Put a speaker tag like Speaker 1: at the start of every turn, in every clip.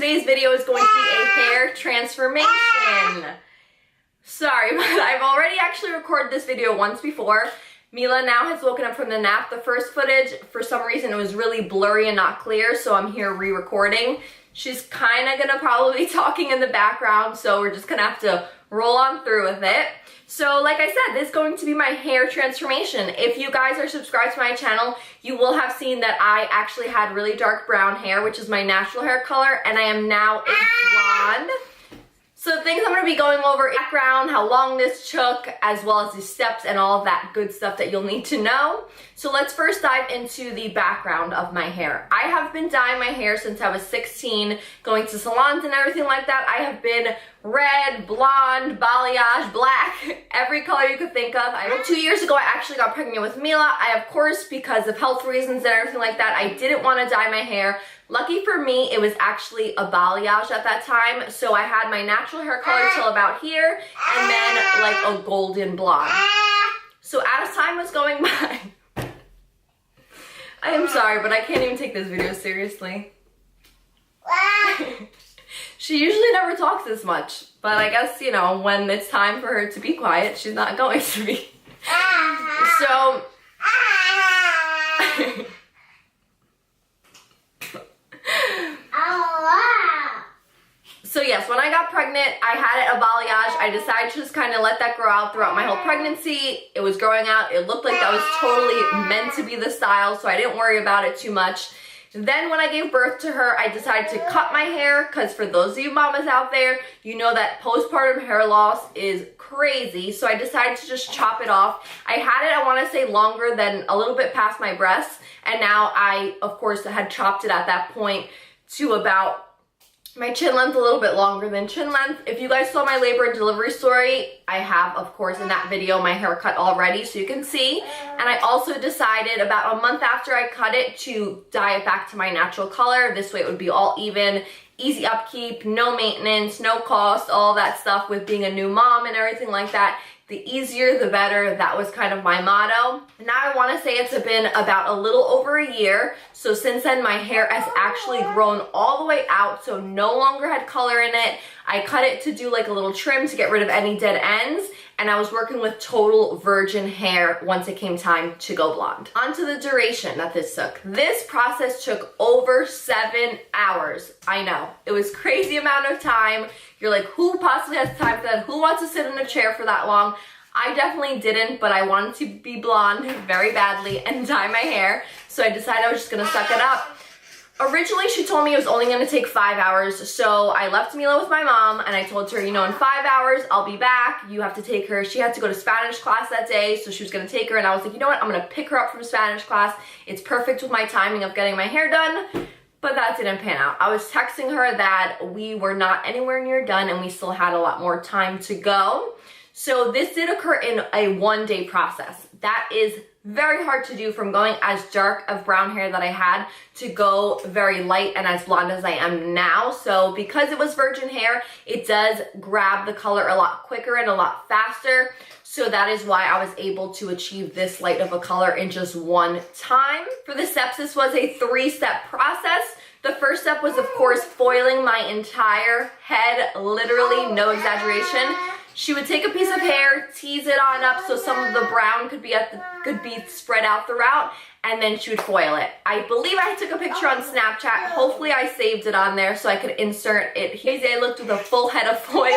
Speaker 1: today's video is going to be a hair transformation. Sorry, but I've already actually recorded this video once before. Mila now has woken up from the nap. The first footage, for some reason, it was really blurry and not clear, so I'm here re-recording. She's kind of gonna probably be talking in the background, so we're just gonna have to roll on through with it. So like I said, this is going to be my hair transformation. If you guys are subscribed to my channel, you will have seen that I actually had really dark brown hair, which is my natural hair color, and I am now a blonde. So things I'm going to be going over, background, how long this took, as well as the steps and all of that good stuff that you'll need to know. So let's first dive into the background of my hair. I have been dyeing my hair since I was 16, going to salons and everything like that. I have been red, blonde, balayage, black, every color you could think of. 2 years ago, I actually got pregnant with Mila. I, of course, because of health reasons and everything like that, I didn't want to dye my hair. Lucky for me, it was actually a balayage at that time, so I had my natural hair color till about here, and then like a golden blonde. So as time was going by, I am sorry, but I can't even take this video seriously. She usually never talks this much, but I guess, you know, when it's time for her to be quiet, she's not going to be. So yes, when I got pregnant, I had a balayage. I decided to just kind of let that grow out throughout my whole pregnancy. It was growing out. It looked like that was totally meant to be the style, so I didn't worry about it too much. Then when I gave birth to her, I decided to cut my hair, because for those of you mamas out there, you know that postpartum hair loss is crazy. So I decided to just chop it off. I had it, I want to say, longer than a little bit past my breasts. And now I, of course, had chopped it at that point to about my chin length, a little bit longer than chin length. If you guys saw my labor and delivery story, I have, of course, in that video, my haircut already, so you can see. And I also decided about a month after I cut it to dye it back to my natural color. This way it would be all even, easy upkeep, no maintenance, no cost, all that stuff with being a new mom and everything like that. The easier, the better. That was kind of my motto. Now I want to say it's been about a little over a year. So since then, my hair has actually grown all the way out, so no longer had color in it. I cut it to do like a little trim to get rid of any dead ends, and I was working with total virgin hair once it came time to go blonde. On to the duration that this took. This process took over 7 hours. I know, it was a crazy amount of time. You're like, who possibly has time for that? Who wants to sit in a chair for that long? I definitely didn't, but I wanted to be blonde very badly and dye my hair, so I decided I was just gonna suck it up. Originally, she told me it was only gonna take 5 hours, so I left Mila with my mom, and I told her, you know, in 5 hours, I'll be back. You have to take her. She had to go to Spanish class that day, so she was gonna take her, and I was like, you know what, I'm gonna pick her up from Spanish class. It's perfect with my timing of getting my hair done. But that didn't pan out. I was texting her that we were not anywhere near done and we still had a lot more time to go. So this did occur in a 1-day process. That is very hard to do, from going as dark of brown hair that I had to go very light and as blonde as I am now. So because it was virgin hair, it does grab the color a lot quicker and a lot faster. So that is why I was able to achieve this light of a color in just one time. For the steps, this was a 3-step process. The first step was, of course, foiling my entire head, literally, no exaggeration. She would take a piece of hair, tease it on up so some of the brown could be spread out throughout, and then she would foil it. I believe I took a picture on Snapchat. Hopefully I saved it on there so I could insert it. Here I looked with a full head of foils.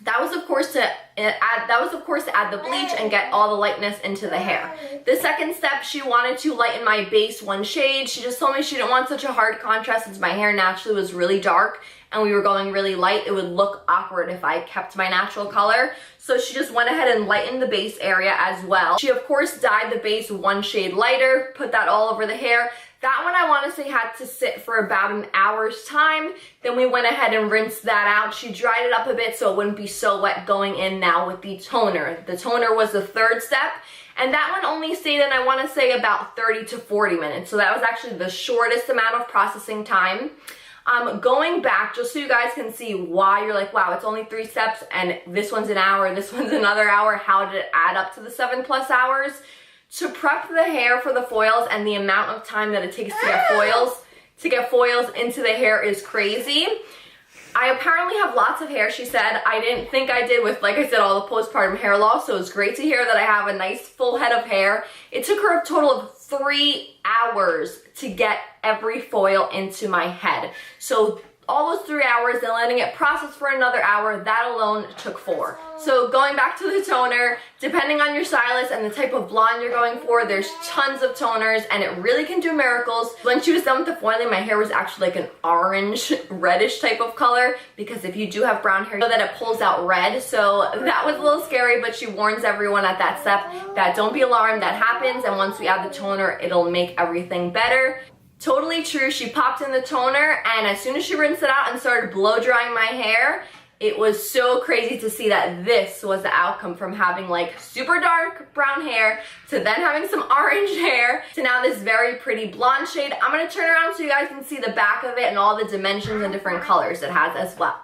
Speaker 1: That was of course to add the bleach and get all the lightness into the hair. The second step, she wanted to lighten my base 1 shade. She just told me she didn't want such a hard contrast since my hair naturally was really dark and we were going really light. It would look awkward if I kept my natural color. So she just went ahead and lightened the base area as well. She of course dyed the base 1 shade lighter, put that all over the hair. That one I want to say had to sit for about an hour's time. Then we went ahead and rinsed that out. She dried it up a bit so it wouldn't be so wet going in now with the toner. The toner was the 3rd step, and that one only stayed in, I want to say, about 30 to 40 minutes. So that was actually the shortest amount of processing time. Going back, just so you guys can see why you're like, wow, it's only 3 steps and this one's an hour, this one's another hour. How did it add up to the 7+ hours? To prep the hair for the foils and the amount of time that it takes to get foils to get foils into the hair is crazy. I apparently have lots of hair, she said. I didn't think I did with, like I said, all the postpartum hair loss, so it's great to hear that I have a nice full head of hair. It took her a total of 3 hours to get every foil into my head. So all those 3 hours, then letting it process for another hour, that alone took 4. So going back to the toner, depending on your stylist and the type of blonde you're going for, there's tons of toners and it really can do miracles. When she was done with the foiling, my hair was actually like an orange, reddish type of color, because if you do have brown hair, you know that it pulls out red. So that was a little scary, but she warns everyone at that step that don't be alarmed, that happens, and once we add the toner, it'll make everything better. Totally true. She popped in the toner, and as soon as she rinsed it out and started blow drying my hair, it was so crazy to see that this was the outcome from having like super dark brown hair to then having some orange hair to now this very pretty blonde shade. I'm going to turn around so you guys can see the back of it and all the dimensions and different colors it has as well.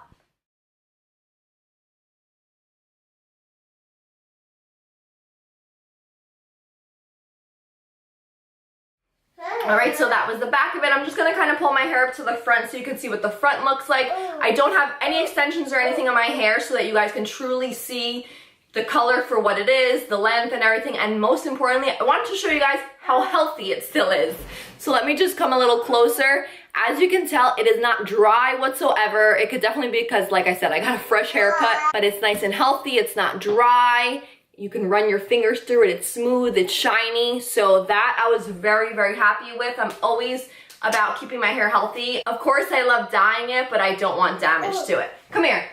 Speaker 1: Alright, so that was the back of it. I'm just going to kind of pull my hair up to the front so you can see what the front looks like. I don't have any extensions or anything on my hair so that you guys can truly see the color for what it is, the length and everything, and most importantly, I wanted to show you guys how healthy it still is. So let me just come a little closer. As you can tell, it is not dry whatsoever. It could definitely be because, like I said, I got a fresh haircut, but it's nice and healthy. It's not dry. You can run your fingers through it. It's smooth, it's shiny. So that I was very, very happy with. I'm always about keeping my hair healthy. Of course, I love dyeing it, but I don't want damage to it. Come here.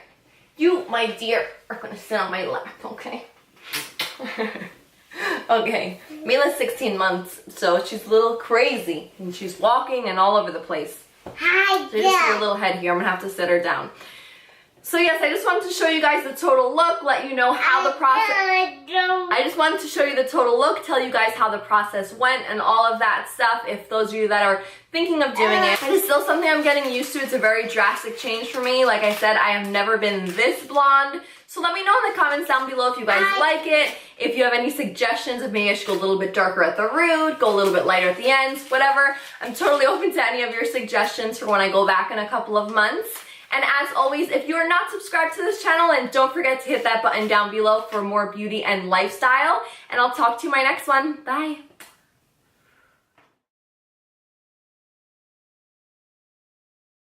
Speaker 1: You, my dear, are gonna sit on my lap, okay? Okay, Mila's 16 months, so she's a little crazy. And she's walking and all over the place.
Speaker 2: Hi,
Speaker 1: so you just see her little head here. I'm gonna have to sit her down. So yes, I just wanted to show you guys the total look, let you know how the process... I just wanted to show you the total look, tell you guys how the process went and all of that stuff, if those of you that are thinking of doing it. It is still something I'm getting used to. It's a very drastic change for me. Like I said, I have never been this blonde. So let me know in the comments down below if you guys like it, if you have any suggestions of maybe I should go a little bit darker at the root, go a little bit lighter at the ends, whatever. I'm totally open to any of your suggestions for when I go back in a couple of months. And as always, if you are not subscribed to this channel, then don't forget to hit that button down below for more beauty and lifestyle. And I'll talk to you in my next one. Bye.